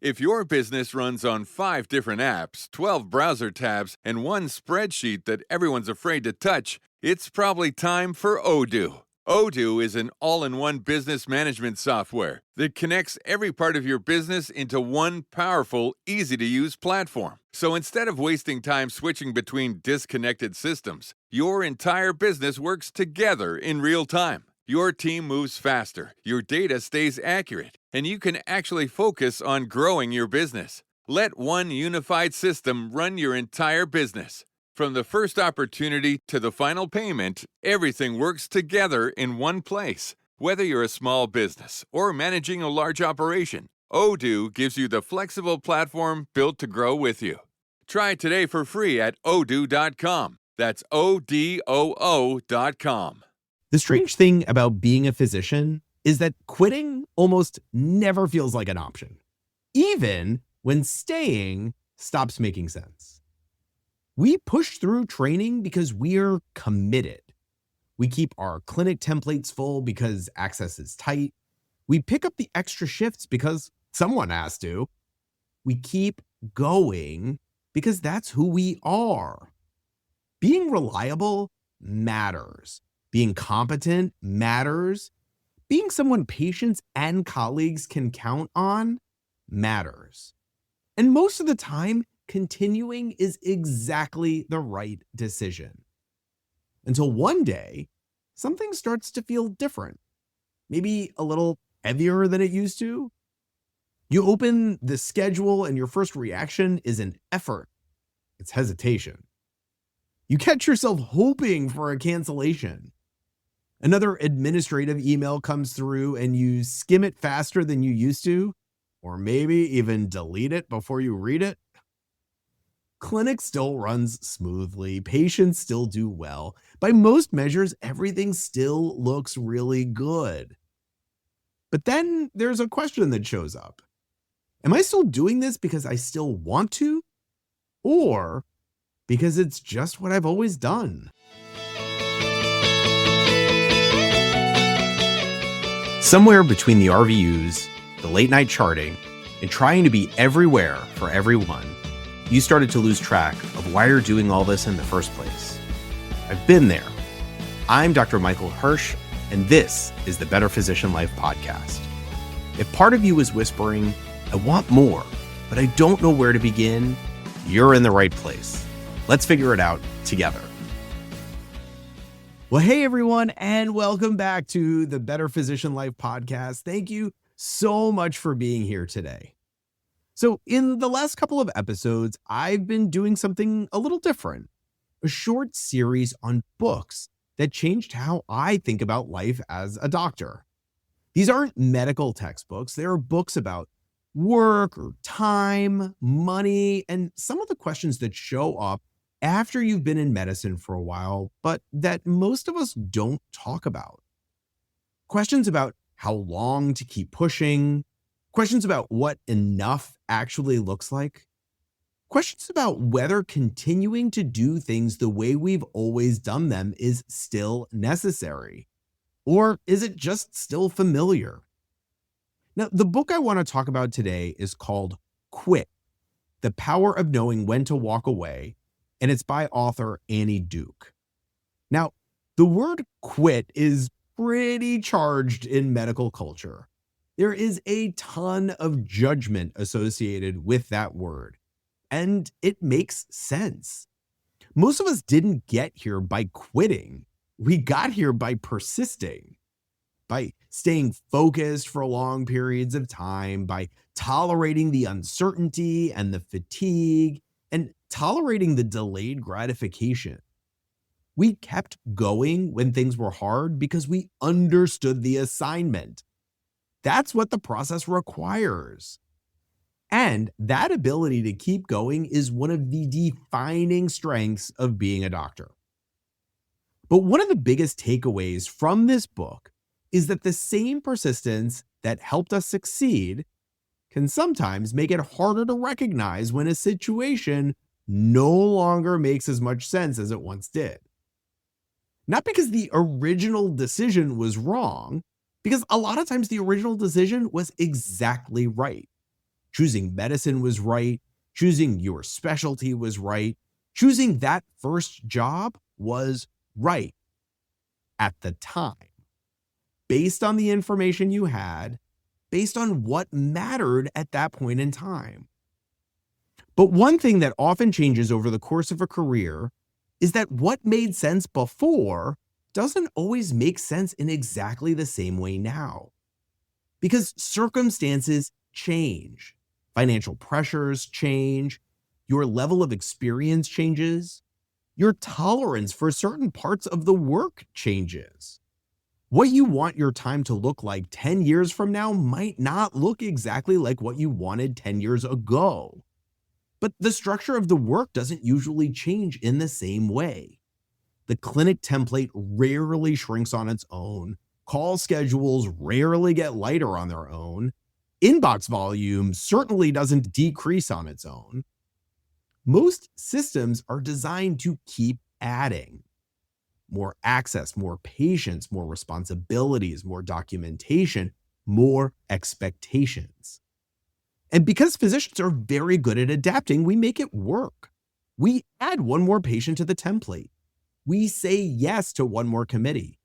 If your business runs on 5 different apps, 12 browser tabs, and one spreadsheet that everyone's afraid to touch, it's probably time for Odoo. Odoo is an all-in-one business management software that connects every part of your business into one powerful, easy-to-use platform. So instead of wasting time switching between disconnected systems, your entire business works together in real time. Your team moves faster, your data stays accurate, and you can actually focus on growing your business. Let one unified system run your entire business. From the first opportunity to the final payment, everything works together in one place. Whether you're a small business or managing a large operation, Odoo gives you the flexible platform built to grow with you. Try it today for free at odoo.com. That's ODOO.com. The strange thing about being a physician is that quitting almost never feels like an option, even when staying stops making sense. We push through training because we're committed. We keep our clinic templates full because access is tight. We pick up the extra shifts because someone has to. We keep going because that's who we are. Being reliable matters. Being competent matters. Being someone patients and colleagues can count on matters. And most of the time, continuing is exactly the right decision. Until one day, something starts to feel different. Maybe a little heavier than it used to. You open the schedule and your first reaction is an effort. It's hesitation. You catch yourself hoping for a cancellation. Another administrative email comes through and you skim it faster than you used to, or maybe even delete it before you read it. Clinic still runs smoothly, patients still do well. By most measures, everything still looks really good. But then there's a question that shows up. Am I still doing this because I still want to? Or because it's just what I've always done? Somewhere between the RVUs, the late night charting, and trying to be everywhere for everyone, you started to lose track of why you're doing all this in the first place. I've been there. I'm Dr. Michael Hersh, and this is the Better Physician Life podcast. If part of you is whispering, I want more, but I don't know where to begin, you're in the right place. Let's figure it out together. Well, hey everyone, and welcome back to the Better Physician Life podcast. Thank you so much for being here today. So in the last couple of episodes, I've been doing something a little different, a short series on books that changed how I think about life as a doctor. These aren't medical textbooks. They are books about work or time, money, and some of the questions that show up after you've been in medicine for a while, but that most of us don't talk about. Questions about how long to keep pushing, questions about what enough actually looks like, questions about whether continuing to do things the way we've always done them is still necessary, or is it just still familiar? Now, the book I want to talk about today is called Quit: The Power of Knowing When to Walk Away, and it's by author Annie Duke. Now, the word quit is pretty charged in medical culture. There is a ton of judgment associated with that word, and it makes sense. Most of us didn't get here by quitting. We got here by persisting, by staying focused for long periods of time, by tolerating the uncertainty and the fatigue, and tolerating the delayed gratification. We kept going when things were hard because we understood the assignment. That's what the process requires. And that ability to keep going is one of the defining strengths of being a doctor. But one of the biggest takeaways from this book is that the same persistence that helped us succeed can sometimes make it harder to recognize when a situation no longer makes as much sense as it once did. Not because the original decision was wrong, because a lot of times the original decision was exactly right. Choosing medicine was right. Choosing your specialty was right. Choosing that first job was right at the time, based on the information you had, based on what mattered at that point in time. But one thing that often changes over the course of a career is that what made sense before doesn't always make sense in exactly the same way now. Because circumstances change, financial pressures change, your level of experience changes, your tolerance for certain parts of the work changes. What you want your time to look like 10 years from now might not look exactly like what you wanted 10 years ago. But the structure of the work doesn't usually change in the same way. The clinic template rarely shrinks on its own. Call schedules rarely get lighter on their own. Inbox volume certainly doesn't decrease on its own. Most systems are designed to keep adding. More access, more patience, more responsibilities, more documentation, more expectations. And because physicians are very good at adapting, we make it work. We add one more patient to the template. We say yes to one more committee.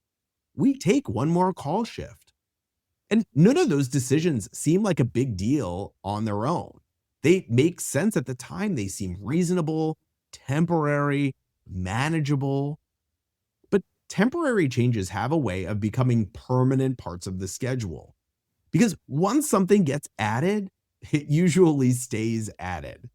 We take one more call shift. And none of those decisions seem like a big deal on their own. They make sense at the time. They seem reasonable, temporary, manageable. But temporary changes have a way of becoming permanent parts of the schedule. Because once something gets added, it usually stays added.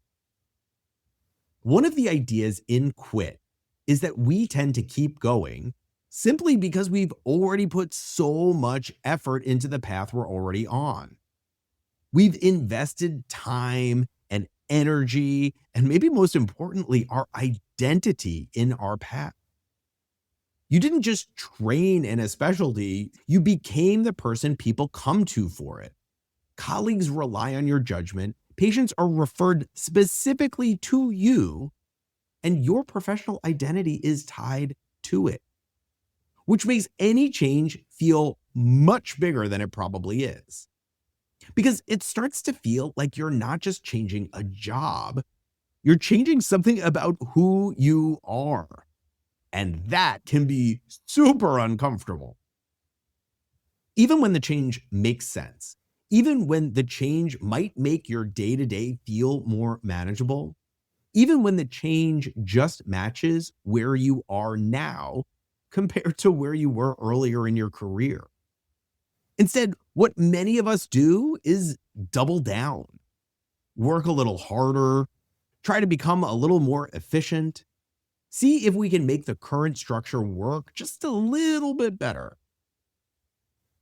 One of the ideas in Quit is that we tend to keep going simply because we've already put so much effort into the path we're already on. We've invested time and energy, and maybe most importantly, our identity in our path. You didn't just train in a specialty, you became the person people come to for it. Colleagues rely on your judgment, patients are referred specifically to you, and your professional identity is tied to it, which makes any change feel much bigger than it probably is. Because it starts to feel like you're not just changing a job, you're changing something about who you are. And that can be super uncomfortable. Even when the change makes sense, even when the change might make your day-to-day feel more manageable, even when the change just matches where you are now compared to where you were earlier in your career. Instead, what many of us do is double down, work a little harder, try to become a little more efficient, see if we can make the current structure work just a little bit better.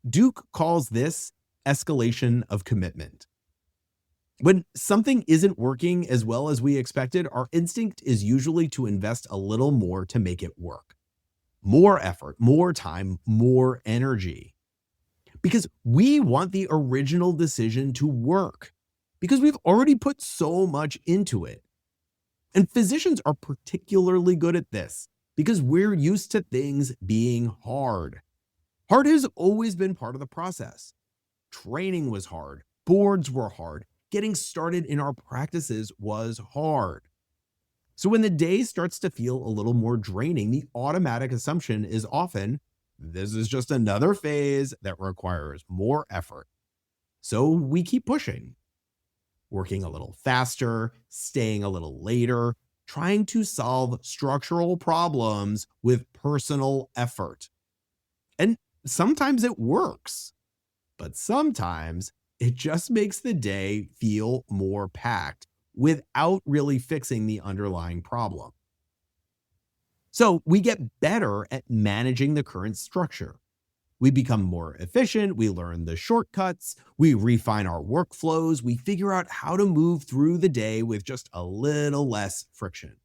Duke calls this escalation of commitment. When something isn't working as well as we expected, our instinct is usually to invest a little more to make it work. More effort, more time, more energy. Because we want the original decision to work. Because we've already put so much into it. And physicians are particularly good at this because we're used to things being hard. Hard has always been part of the process. Training was hard. Boards were hard. Getting started in our practices was hard. So when the day starts to feel a little more draining, the automatic assumption is often, this is just another phase that requires more effort. So we keep pushing, working a little faster, staying a little later, trying to solve structural problems with personal effort. And sometimes it works, but sometimes it just makes the day feel more packed without really fixing the underlying problem. So we get better at managing the current structure. We become more efficient, we learn the shortcuts, we refine our workflows, we figure out how to move through the day with just a little less friction.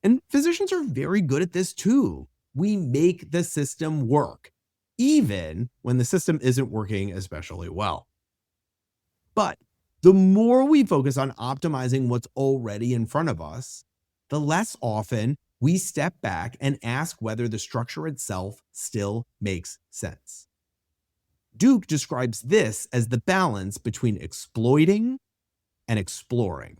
And physicians are very good at this too. We make the system work, even when the system isn't working especially well. But the more we focus on optimizing what's already in front of us, the less often we step back and ask whether the structure itself still makes sense. Duke describes this as the balance between exploiting and exploring.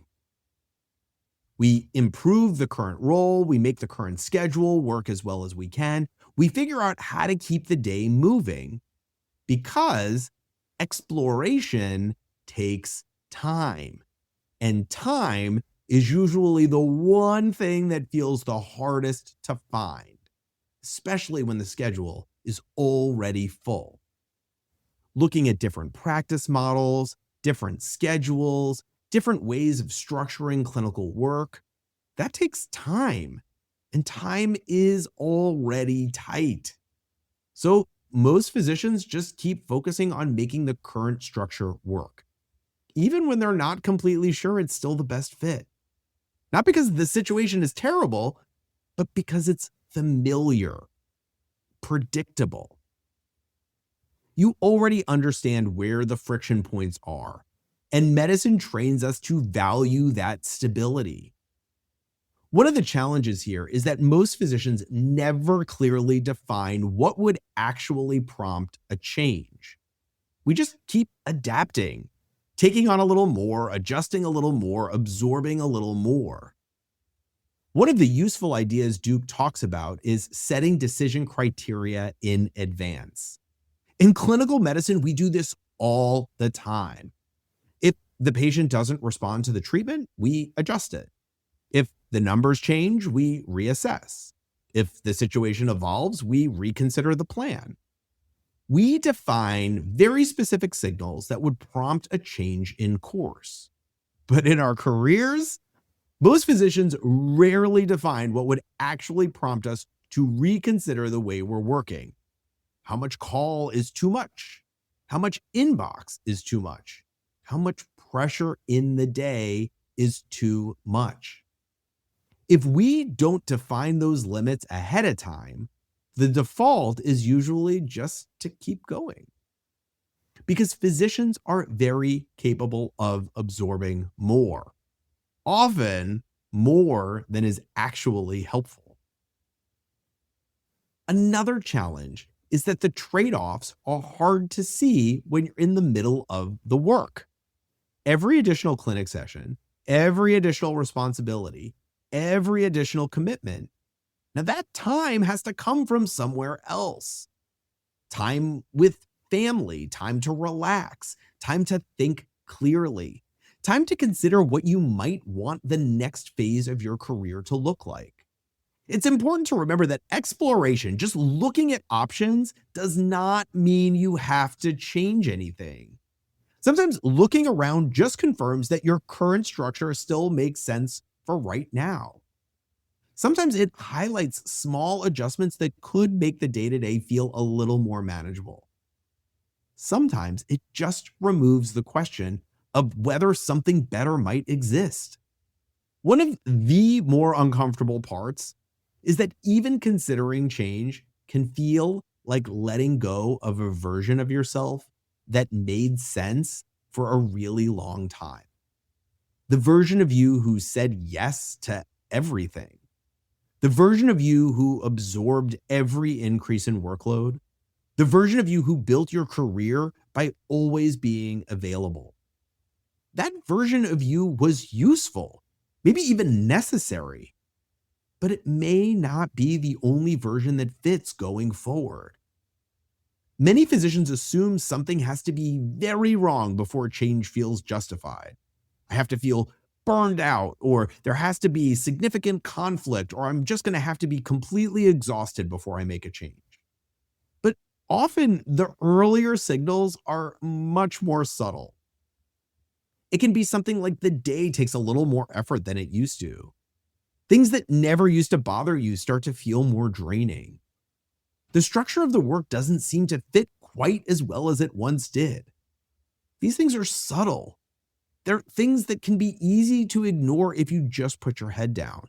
We improve the current role, we make the current schedule work as well as we can. We figure out how to keep the day moving because exploration takes time. And time is usually the one thing that feels the hardest to find, especially when the schedule is already full. Looking at different practice models, different schedules, different ways of structuring clinical work, that takes time. And time is already tight. So most physicians just keep focusing on making the current structure work, even when they're not completely sure it's still the best fit. Not because the situation is terrible, but because it's familiar, predictable. You already understand where the friction points are, and medicine trains us to value that stability. One of the challenges here is that most physicians never clearly define what would actually prompt a change. We just keep adapting, taking on a little more, adjusting a little more, absorbing a little more. One of the useful ideas Duke talks about is setting decision criteria in advance. In clinical medicine, we do this all the time. If the patient doesn't respond to the treatment, we adjust it. If the numbers change, we reassess. If the situation evolves, we reconsider the plan. We define very specific signals that would prompt a change in course. But in our careers, most physicians rarely define what would actually prompt us to reconsider the way we're working. How much call is too much? How much inbox is too much? How much pressure in the day is too much? If we don't define those limits ahead of time, the default is usually just to keep going. Because physicians are very capable of absorbing more, often more than is actually helpful. Another challenge is that the trade-offs are hard to see when you're in the middle of the work. Every additional clinic session, every additional responsibility, every additional commitment, now that time has to come from somewhere else. Time with family, time to relax, time to think clearly, time to consider what you might want the next phase of your career to look like. It's important to remember that exploration, just looking at options, does not mean you have to change anything. Sometimes looking around just confirms that your current structure still makes sense for right now. Sometimes it highlights small adjustments that could make the day-to-day feel a little more manageable. Sometimes it just removes the question of whether something better might exist. One of the more uncomfortable parts is that even considering change can feel like letting go of a version of yourself that made sense for a really long time. The version of you who said yes to everything. The version of you who absorbed every increase in workload. The version of you who built your career by always being available. That version of you was useful, maybe even necessary, but it may not be the only version that fits going forward. Many physicians assume something has to be very wrong before change feels justified. I have to feel burned out, or there has to be significant conflict, or I'm just going to have to be completely exhausted before I make a change. But often the earlier signals are much more subtle. It can be something like the day takes a little more effort than it used to. Things that never used to bother you start to feel more draining. The structure of the work doesn't seem to fit quite as well as it once did. These things are subtle. They're things that can be easy to ignore if you just put your head down.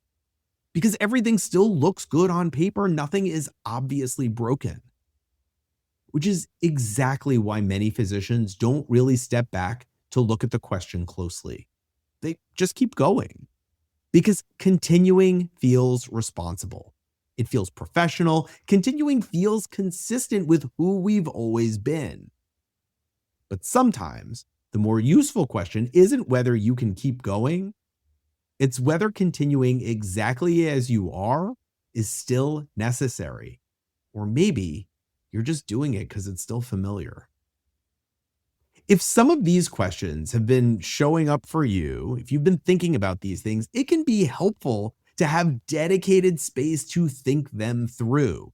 Because everything still looks good on paper, nothing is obviously broken. Which is exactly why many physicians don't really step back to look at the question closely. They just keep going. Because continuing feels responsible. It feels professional. Continuing feels consistent with who we've always been. But sometimes The more useful question isn't whether you can keep going, it's whether continuing exactly as you are is still necessary. Or maybe you're just doing it because it's still familiar. If some of these questions have been showing up for you, if you've been thinking about these things, it can be helpful to have dedicated space to think them through.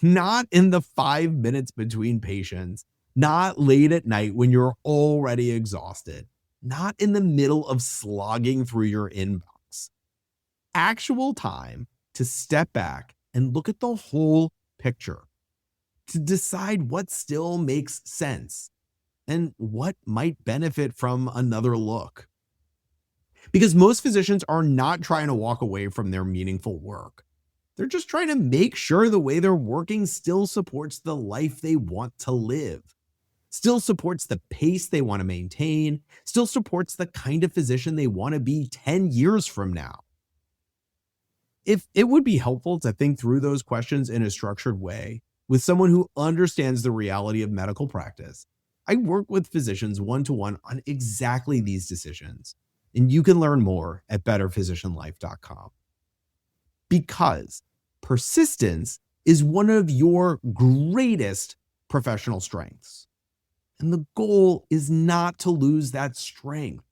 Not in the 5 minutes between patients, not late at night when you're already exhausted, not in the middle of slogging through your inbox. Actual time to step back and look at the whole picture, to decide what still makes sense and what might benefit from another look. Because most physicians are not trying to walk away from their meaningful work. They're just trying to make sure the way they're working still supports the life they want to live, still supports the pace they want to maintain, still supports the kind of physician they want to be 10 years from now. If it would be helpful to think through those questions in a structured way with someone who understands the reality of medical practice, I work with physicians one-to-one on exactly these decisions, and you can learn more at betterphysicianlife.com. Because persistence is one of your greatest professional strengths. And the goal is not to lose that strength.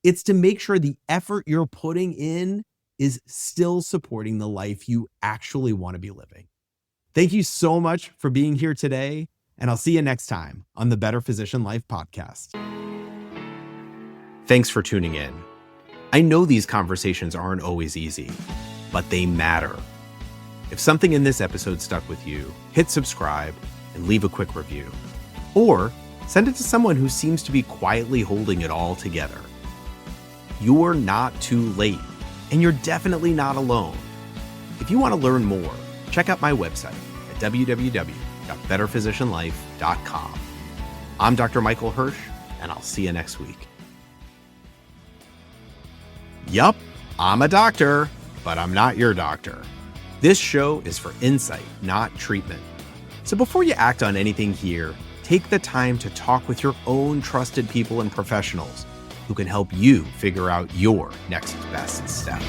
It's to make sure the effort you're putting in is still supporting the life you actually want to be living. Thank you so much for being here today, and I'll see you next time on the Better Physician Life podcast. Thanks for tuning in. I know these conversations aren't always easy, but they matter. If something in this episode stuck with you, hit subscribe and leave a quick review. Or send it to someone who seems to be quietly holding it all together. You're not too late, and you're definitely not alone. If you want to learn more, check out my website at www.betterphysicianlife.com. I'm Dr. Michael Hersh, and I'll see you next week. Yup, I'm a doctor, but I'm not your doctor. This show is for insight, not treatment. So before you act on anything here, take the time to talk with your own trusted people and professionals who can help you figure out your next best step.